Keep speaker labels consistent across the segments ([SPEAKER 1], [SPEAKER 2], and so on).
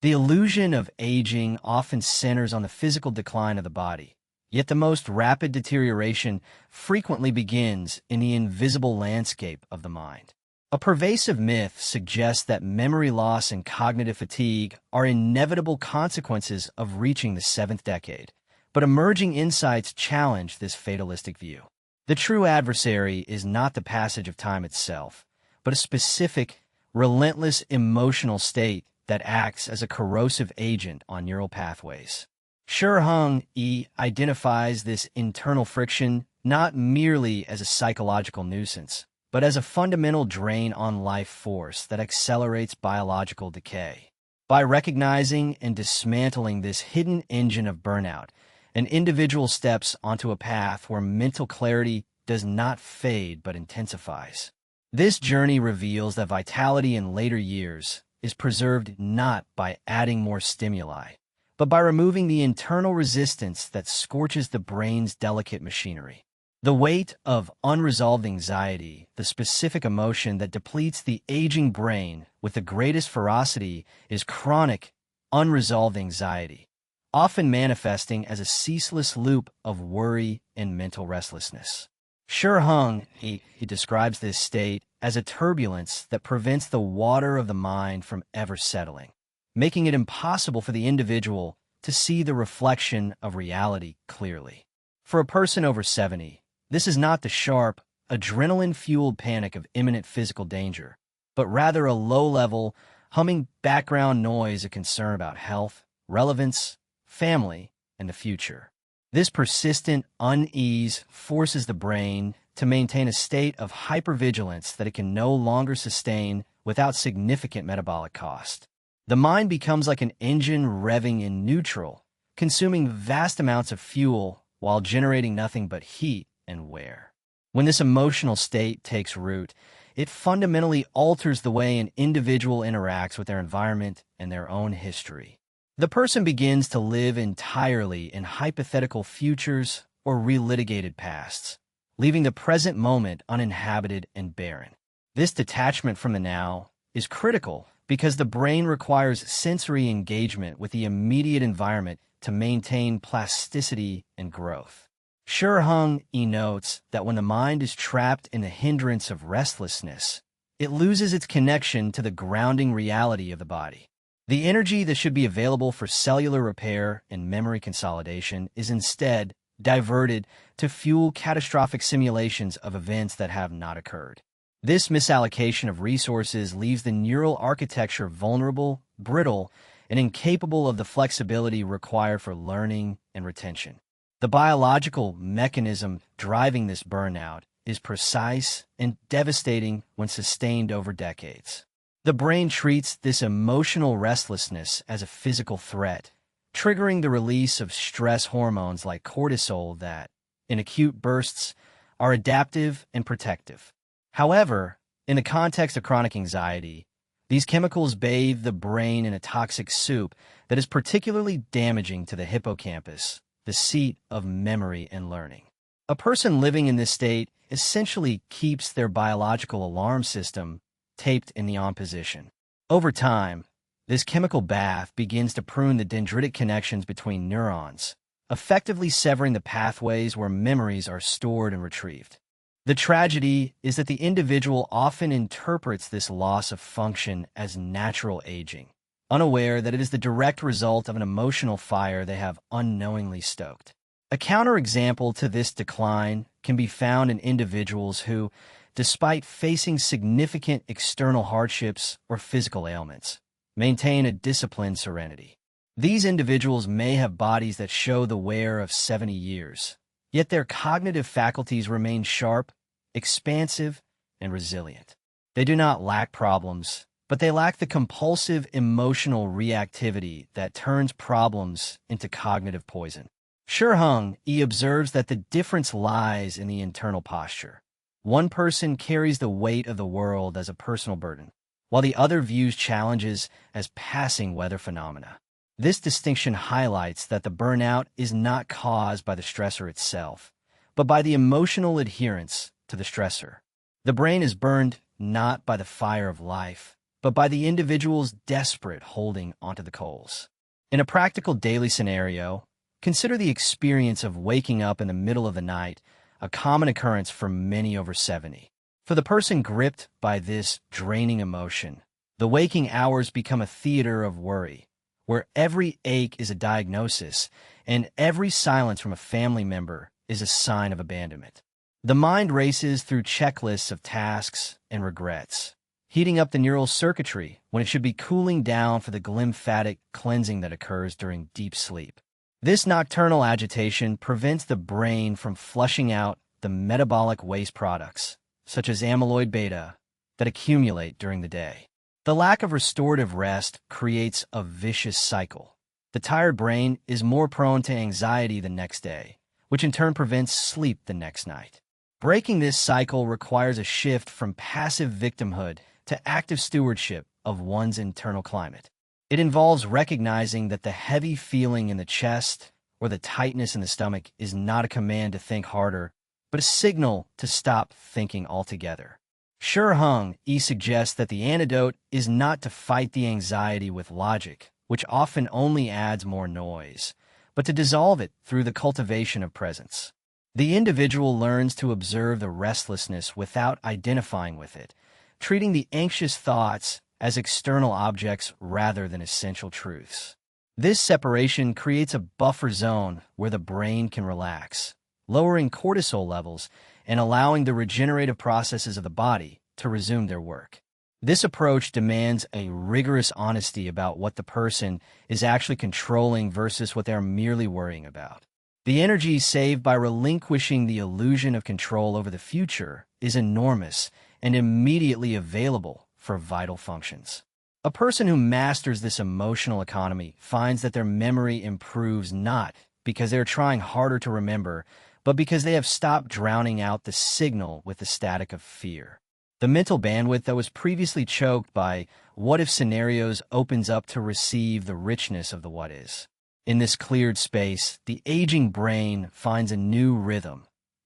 [SPEAKER 1] The illusion of aging often centers on the physical decline of the body, yet the most rapid deterioration frequently begins in the invisible landscape of the mind. A pervasive myth suggests that memory loss and cognitive fatigue are inevitable consequences of reaching the seventh decade, but emerging insights challenge this fatalistic view. The true adversary is not the passage of time itself, but a specific, relentless emotional state that acts as a corrosive agent on neural pathways. Shi Heng Yi identifies this internal friction not merely as a psychological nuisance, but as a fundamental drain on life force that accelerates biological decay. By recognizing and dismantling this hidden engine of burnout, an individual steps onto a path where mental clarity does not fade but intensifies. This journey reveals that vitality in later years is preserved not by adding more stimuli, but by removing the internal resistance that scorches the brain's delicate machinery. The weight of unresolved anxiety, the specific emotion that depletes the aging brain with the greatest ferocity, is chronic, unresolved anxiety, often manifesting as a ceaseless loop of worry and mental restlessness. Shi Heng Yi describes this state as a turbulence that prevents the water of the mind from ever settling, making it impossible for the individual to see the reflection of reality clearly. For a person over 70, this is not the sharp, adrenaline-fueled panic of imminent physical danger, but rather a low-level, humming background noise of concern about health, relevance, family, and the future. This persistent unease forces the brain to maintain a state of hypervigilance that it can no longer sustain without significant metabolic cost. The mind becomes like an engine revving in neutral, consuming vast amounts of fuel while generating nothing but heat and wear. When this emotional state takes root, it fundamentally alters the way an individual interacts with their environment and their own history. The person begins to live entirely in hypothetical futures or relitigated pasts, leaving the present moment uninhabited and barren. This detachment from the now is critical because the brain requires sensory engagement with the immediate environment to maintain plasticity and growth. Shi Heng Yi notes that when the mind is trapped in the hindrance of restlessness, it loses its connection to the grounding reality of the body. The energy that should be available for cellular repair and memory consolidation is instead diverted to fuel catastrophic simulations of events that have not occurred. This misallocation of resources leaves the neural architecture vulnerable, brittle, and incapable of the flexibility required for learning and retention. The biological mechanism driving this burnout is precise and devastating when sustained over decades. The brain treats this emotional restlessness as a physical threat, triggering the release of stress hormones like cortisol that, in acute bursts, are adaptive and protective. However, in the context of chronic anxiety, these chemicals bathe the brain in a toxic soup that is particularly damaging to the hippocampus, the seat of memory and learning. A person living in this state essentially keeps their biological alarm system taped in the on position. Over time, this chemical bath begins to prune the dendritic connections between neurons, effectively severing the pathways where memories are stored and retrieved. The tragedy is that the individual often interprets this loss of function as natural aging, unaware that it is the direct result of an emotional fire they have unknowingly stoked. A counterexample to this decline can be found in individuals who, despite facing significant external hardships or physical ailments, maintain a disciplined serenity. These individuals may have bodies that show the wear of 70 years, yet their cognitive faculties remain sharp, expansive, and resilient. They do not lack problems, but they lack the compulsive emotional reactivity that turns problems into cognitive poison. Shi Heng Yi observes that the difference lies in the internal posture. One person carries the weight of the world as a personal burden, while the other views challenges as passing weather phenomena. This distinction highlights that the burnout is not caused by the stressor itself, but by the emotional adherence to the stressor. The brain is burned not by the fire of life, but by the individuals desperate holding onto the coals. In a practical daily scenario, consider the experience of waking up in the middle of the night, a common occurrence for many over 70. For the person gripped by this draining emotion, the waking hours become a theater of worry, where every ache is a diagnosis and every silence from a family member is a sign of abandonment. The mind races through checklists of tasks and regrets, heating up the neural circuitry when it should be cooling down for the glymphatic cleansing that occurs during deep sleep. This nocturnal agitation prevents the brain from flushing out the metabolic waste products, such as amyloid beta, that accumulate during the day. The lack of restorative rest creates a vicious cycle. The tired brain is more prone to anxiety the next day, which in turn prevents sleep the next night. Breaking this cycle requires a shift from passive victimhood to active stewardship of one's internal climate. It involves recognizing that the heavy feeling in the chest or the tightness in the stomach is not a command to think harder, but a signal to stop thinking altogether. Shi Heng Yi suggests that the antidote is not to fight the anxiety with logic, which often only adds more noise, but to dissolve it through the cultivation of presence. The individual learns to observe the restlessness without identifying with it, treating the anxious thoughts as external objects rather than essential truths. This separation creates a buffer zone where the brain can relax, lowering cortisol levels and allowing the regenerative processes of the body to resume their work. This approach demands a rigorous honesty about what the person is actually controlling versus what they are merely worrying about. The energy saved by relinquishing the illusion of control over the future is enormous and immediately available for vital functions. A person who masters this emotional economy finds that their memory improves not because they are trying harder to remember, but because they have stopped drowning out the signal with the static of fear. The mental bandwidth that was previously choked by what-if scenarios opens up to receive the richness of the what-is. In this cleared space, the aging brain finds a new rhythm,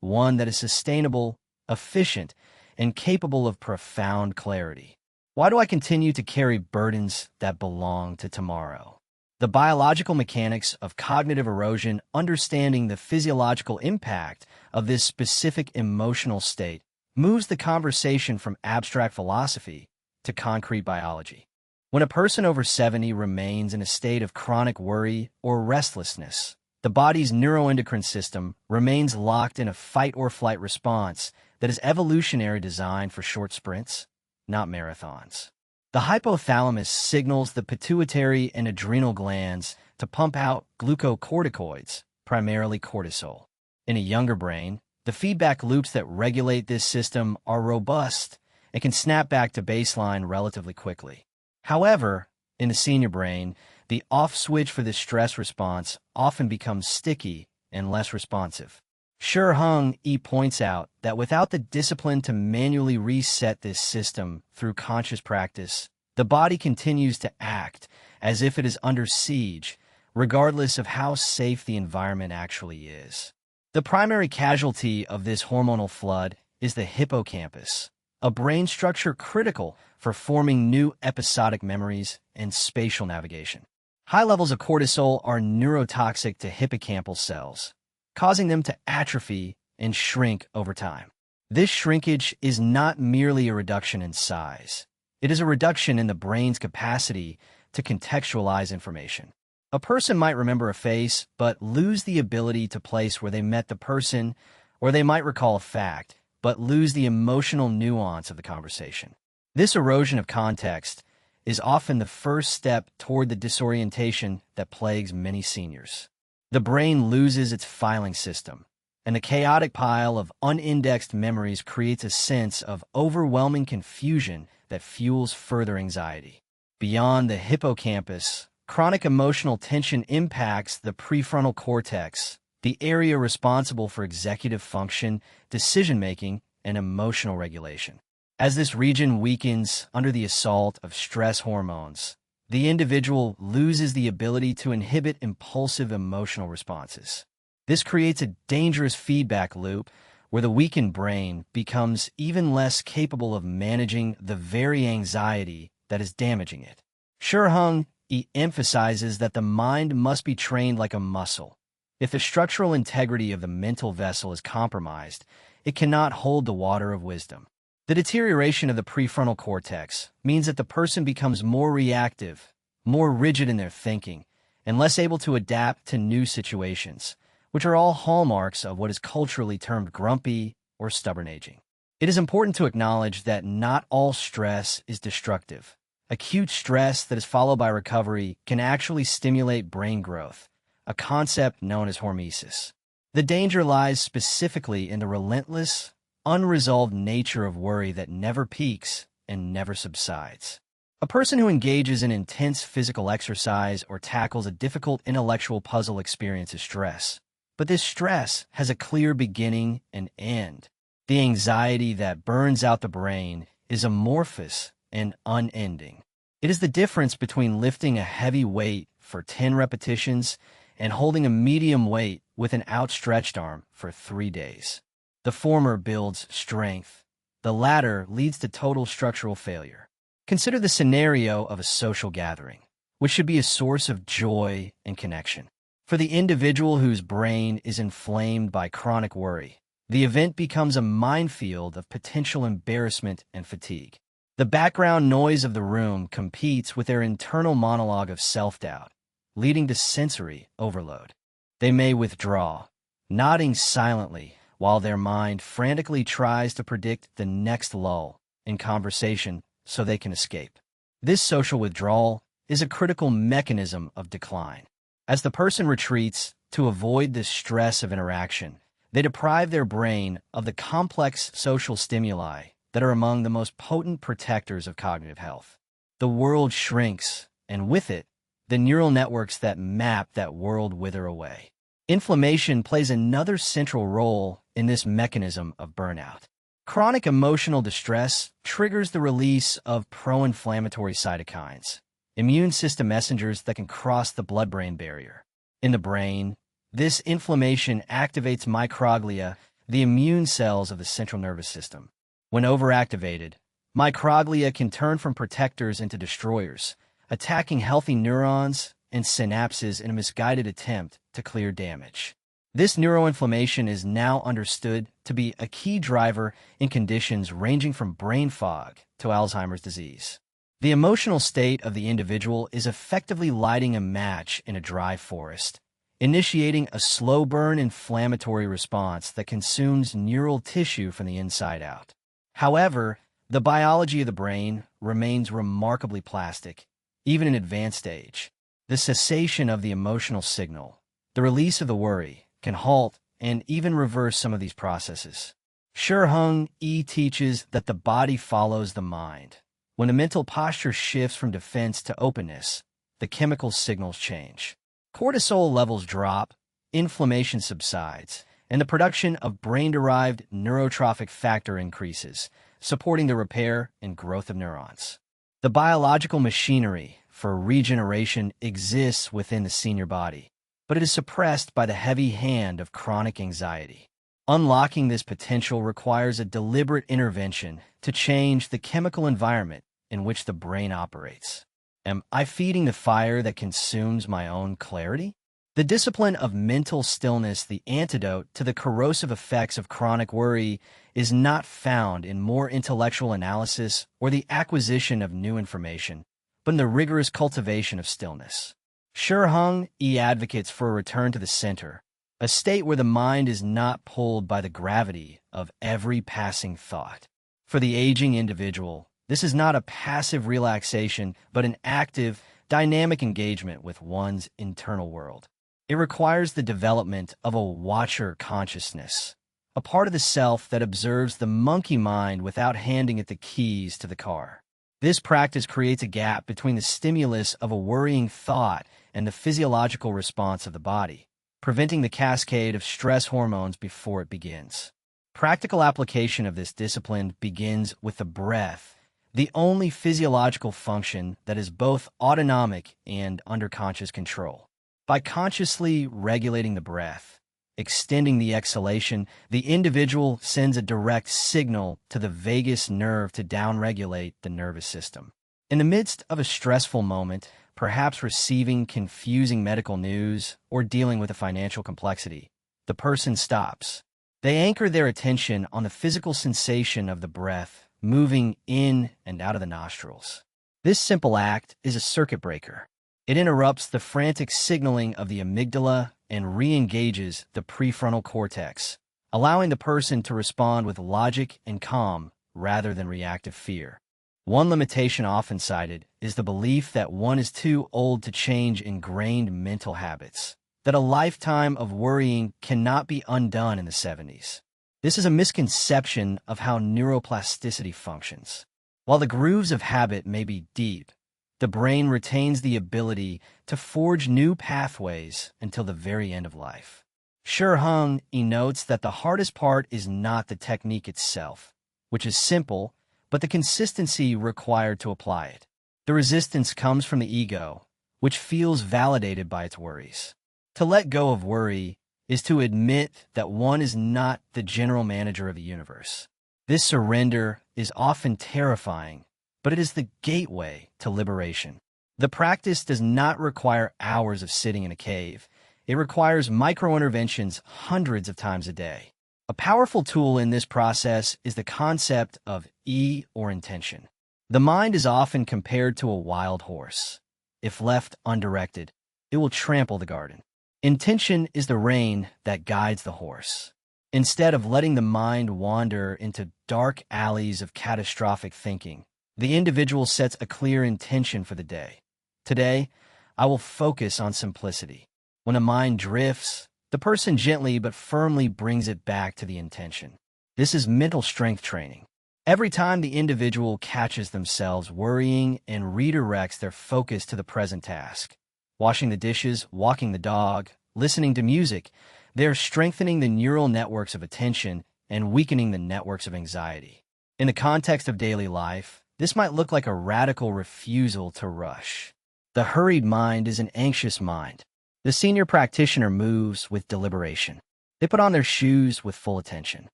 [SPEAKER 1] one that is sustainable, efficient, and capable of profound clarity. Why do I continue to carry burdens that belong to tomorrow? The biological mechanics of cognitive erosion, understanding the physiological impact of this specific emotional state, moves the conversation from abstract philosophy to concrete biology. When a person over 70 remains in a state of chronic worry or restlessness, the body's neuroendocrine system remains locked in a fight-or-flight response that is evolutionary designed for short sprints, not marathons. The hypothalamus signals the pituitary and adrenal glands to pump out glucocorticoids, primarily cortisol. In a younger brain, the feedback loops that regulate this system are robust and can snap back to baseline relatively quickly. However, in the senior brain, the off switch for this stress response often becomes sticky and less responsive. Shi Heng Yi points out that without the discipline to manually reset this system through conscious practice, the body continues to act as if it is under siege, regardless of how safe the environment actually is. The primary casualty of this hormonal flood is the hippocampus, a brain structure critical for forming new episodic memories and spatial navigation. High levels of cortisol are neurotoxic to hippocampal cells, causing them to atrophy and shrink over time. This shrinkage is not merely a reduction in size. It is a reduction in the brain's capacity to contextualize information. A person might remember a face, but lose the ability to place where they met the person, or they might recall a fact, but lose the emotional nuance of the conversation. This erosion of context is often the first step toward the disorientation that plagues many seniors. The brain loses its filing system, and the chaotic pile of unindexed memories creates a sense of overwhelming confusion that fuels further anxiety. Beyond the hippocampus, chronic emotional tension impacts the prefrontal cortex, the area responsible for executive function, decision-making, and emotional regulation. As this region weakens under the assault of stress hormones, the individual loses the ability to inhibit impulsive emotional responses. This creates a dangerous feedback loop where the weakened brain becomes even less capable of managing the very anxiety that is damaging it. Shi Heng Yi emphasizes that the mind must be trained like a muscle. If the structural integrity of the mental vessel is compromised, it cannot hold the water of wisdom. The deterioration of the prefrontal cortex means that the person becomes more reactive, more rigid in their thinking, and less able to adapt to new situations, which are all hallmarks of what is culturally termed grumpy or stubborn aging. It is important to acknowledge that not all stress is destructive. Acute stress that is followed by recovery can actually stimulate brain growth, a concept known as hormesis. The danger lies specifically in the relentless, unresolved nature of worry that never peaks and never subsides. A person who engages in intense physical exercise or tackles a difficult intellectual puzzle experiences stress. But this stress has a clear beginning and end. The anxiety that burns out the brain is amorphous and unending. It is the difference between lifting a heavy weight for 10 repetitions and holding a medium weight with an outstretched arm for 3 days. The former builds strength. The latter leads to total structural failure. Consider the scenario of a social gathering, which should be a source of joy and connection. For the individual whose brain is inflamed by chronic worry, the event becomes a minefield of potential embarrassment and fatigue. The background noise of the room competes with their internal monologue of self-doubt, leading to sensory overload. They may withdraw, nodding silently while their mind frantically tries to predict the next lull in conversation so they can escape. This social withdrawal is a critical mechanism of decline. As the person retreats to avoid the stress of interaction, they deprive their brain of the complex social stimuli that are among the most potent protectors of cognitive health. The world shrinks, and with it, the neural networks that map that world wither away. Inflammation plays another central role in this mechanism of burnout. Chronic emotional distress triggers the release of pro-inflammatory cytokines, immune system messengers that can cross the blood-brain barrier. In the brain, this inflammation activates microglia, the immune cells of the central nervous system. When overactivated, microglia can turn from protectors into destroyers, attacking healthy neurons and synapses in a misguided attempt to clear damage. This neuroinflammation is now understood to be a key driver in conditions ranging from brain fog to Alzheimer's disease. The emotional state of the individual is effectively lighting a match in a dry forest, initiating a slow-burn inflammatory response that consumes neural tissue from the inside out. However, the biology of the brain remains remarkably plastic, even in advanced age. The cessation of the emotional signal, the release of the worry, can halt and even reverse some of these processes. Shi Heng Yi teaches that the body follows the mind. When the mental posture shifts from defense to openness, the chemical signals change. Cortisol levels drop, inflammation subsides, and the production of brain-derived neurotrophic factor increases, supporting the repair and growth of neurons. The biological machinery for regeneration exists within the senior body, but it is suppressed by the heavy hand of chronic anxiety. Unlocking this potential requires a deliberate intervention to change the chemical environment in which the brain operates. Am I feeding the fire that consumes my own clarity? The discipline of mental stillness, the antidote to the corrosive effects of chronic worry, is not found in more intellectual analysis or the acquisition of new information, but in the rigorous cultivation of stillness. Shi Heng Yi advocates for a return to the center, a state where the mind is not pulled by the gravity of every passing thought. For the aging individual, this is not a passive relaxation, but an active, dynamic engagement with one's internal world. It requires the development of a watcher consciousness, a part of the self that observes the monkey mind without handing it the keys to the car. This practice creates a gap between the stimulus of a worrying thought and the physiological response of the body, preventing the cascade of stress hormones before it begins. Practical application of this discipline begins with the breath, the only physiological function that is both autonomic and under conscious control. By consciously regulating the breath, extending the exhalation, the individual sends a direct signal to the vagus nerve to downregulate the nervous system. In the midst of a stressful moment, perhaps receiving confusing medical news or dealing with a financial complexity, the person stops. They anchor their attention on the physical sensation of the breath moving in and out of the nostrils. This simple act is a circuit breaker. It interrupts the frantic signaling of the amygdala and re-engages the prefrontal cortex, allowing the person to respond with logic and calm rather than reactive fear. One limitation often cited is the belief that one is too old to change ingrained mental habits, that a lifetime of worrying cannot be undone in the 70s. This is a misconception of how neuroplasticity functions. While the grooves of habit may be deep, the brain retains the ability to forge new pathways until the very end of life. Shi Heng Yi notes that the hardest part is not the technique itself, which is simple, but the consistency required to apply it. The resistance comes from the ego, which feels validated by its worries. To let go of worry is to admit that one is not the general manager of the universe. This surrender is often terrifying, but it is the gateway to liberation. The practice does not require hours of sitting in a cave. It requires micro-interventions hundreds of times a day. A powerful tool in this process is the concept of Yi or intention. The mind is often compared to a wild horse. If left undirected, it will trample the garden. Intention is the rein that guides the horse. Instead of letting the mind wander into dark alleys of catastrophic thinking, the individual sets a clear intention for the day. Today, I will focus on simplicity. When a mind drifts, the person gently but firmly brings it back to the intention. This is mental strength training. Every time the individual catches themselves worrying and redirects their focus to the present task, washing the dishes, walking the dog, listening to music, they are strengthening the neural networks of attention and weakening the networks of anxiety. In the context of daily life, this might look like a radical refusal to rush. The hurried mind is an anxious mind. The senior practitioner moves with deliberation. They put on their shoes with full attention.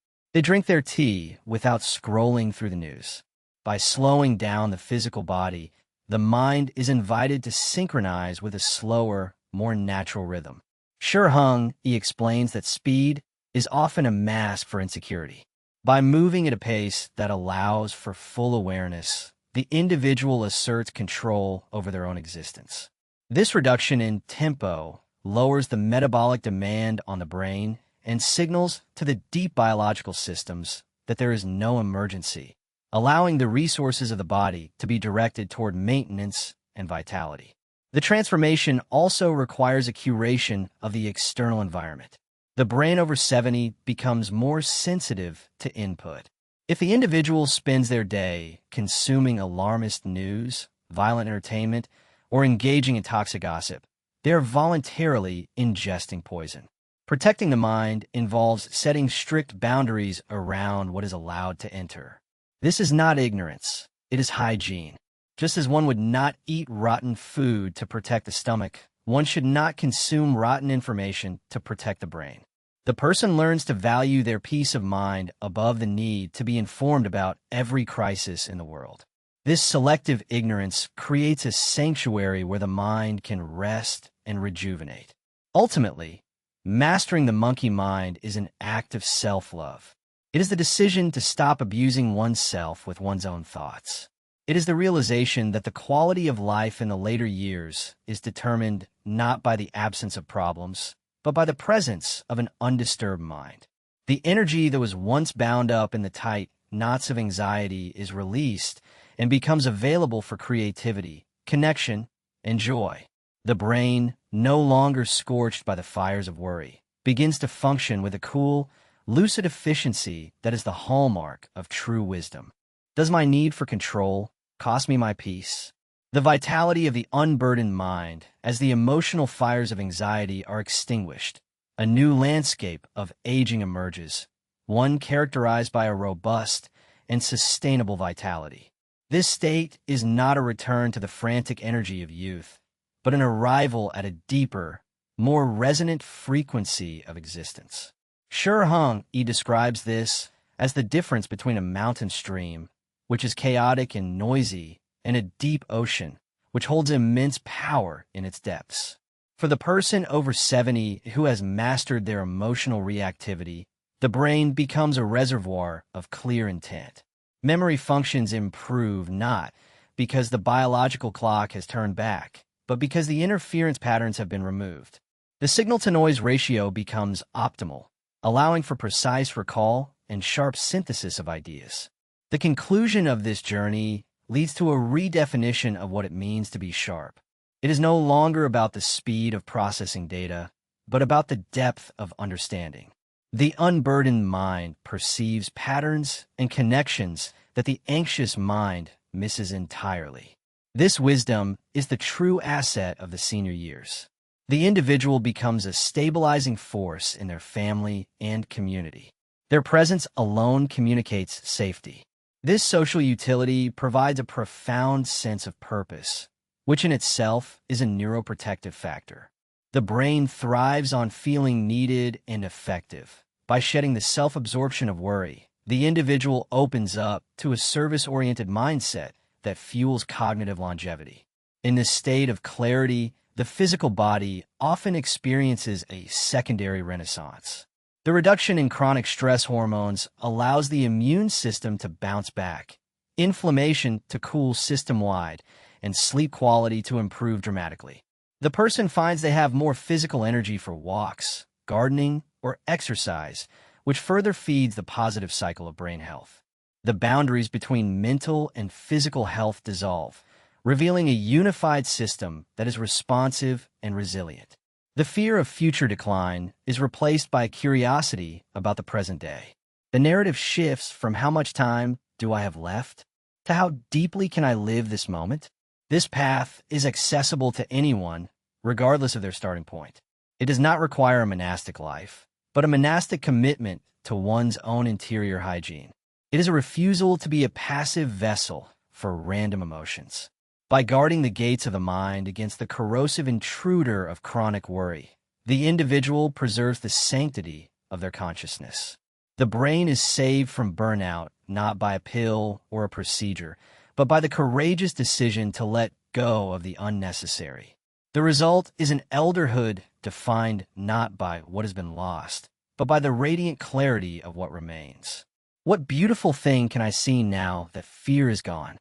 [SPEAKER 1] They drink their tea without scrolling through the news. By slowing down the physical body, the mind is invited to synchronize with a slower, more natural rhythm. Shi Heng Yi explains that speed is often a mask for insecurity. By moving at a pace that allows for full awareness, the individual asserts control over their own existence. This reduction in tempo lowers the metabolic demand on the brain and signals to the deep biological systems that there is no emergency, allowing the resources of the body to be directed toward maintenance and vitality. The transformation also requires a curation of the external environment. The brain over 70 becomes more sensitive to input. If the individual spends their day consuming alarmist news, violent entertainment, or engaging in toxic gossip, they are voluntarily ingesting poison. Protecting the mind involves setting strict boundaries around what is allowed to enter. This is not ignorance, it is hygiene. Just as one would not eat rotten food to protect the stomach, one should not consume rotten information to protect the brain. The person learns to value their peace of mind above the need to be informed about every crisis in the world. This selective ignorance creates a sanctuary where the mind can rest and rejuvenate. Ultimately, mastering the monkey mind is an act of self-love. It is the decision to stop abusing oneself with one's own thoughts. It is the realization that the quality of life in the later years is determined not by the absence of problems, but by the presence of an undisturbed mind. The energy that was once bound up in the tight knots of anxiety is released and becomes available for creativity, connection, and joy. The brain, no longer scorched by the fires of worry, begins to function with a cool, lucid efficiency that is the hallmark of true wisdom. Does my need for control cost me my peace? The vitality of the unburdened mind, as the emotional fires of anxiety are extinguished, a new landscape of aging emerges, one characterized by a robust and sustainable vitality. This state is not a return to the frantic energy of youth, but an arrival at a deeper, more resonant frequency of existence. Shi Heng Yi describes this as the difference between a mountain stream, which is chaotic and noisy, and a deep ocean, which holds immense power in its depths. For the person over 70 who has mastered their emotional reactivity, the brain becomes a reservoir of clear intent. Memory functions improve not because the biological clock has turned back, but because the interference patterns have been removed. The signal-to-noise ratio becomes optimal, allowing for precise recall and sharp synthesis of ideas. The conclusion of this journey leads to a redefinition of what it means to be sharp. It is no longer about the speed of processing data, but about the depth of understanding. The unburdened mind perceives patterns and connections that the anxious mind misses entirely. This wisdom is the true asset of the senior years. The individual becomes a stabilizing force in their family and community. Their presence alone communicates safety. This social utility provides a profound sense of purpose, which in itself is a neuroprotective factor. The brain thrives on feeling needed and effective. By shedding the self-absorption of worry, the individual opens up to a service-oriented mindset that fuels cognitive longevity. In this state of clarity, the physical body often experiences a secondary renaissance. The reduction in chronic stress hormones allows the immune system to bounce back, inflammation to cool system-wide, and sleep quality to improve dramatically. The person finds they have more physical energy for walks, gardening, or exercise, which further feeds the positive cycle of brain health. The boundaries between mental and physical health dissolve, revealing a unified system that is responsive and resilient. The fear of future decline is replaced by curiosity about the present day. The narrative shifts from how much time do I have left to how deeply can I live this moment. This path is accessible to anyone, regardless of their starting point. It does not require a monastic life, but a monastic commitment to one's own interior hygiene. It is a refusal to be a passive vessel for random emotions. By guarding the gates of the mind against the corrosive intruder of chronic worry, the individual preserves the sanctity of their consciousness. The brain is saved from burnout not by a pill or a procedure, but by the courageous decision to let go of the unnecessary. The result is an elderhood defined not by what has been lost, but by the radiant clarity of what remains. What beautiful thing can I see now that fear is gone?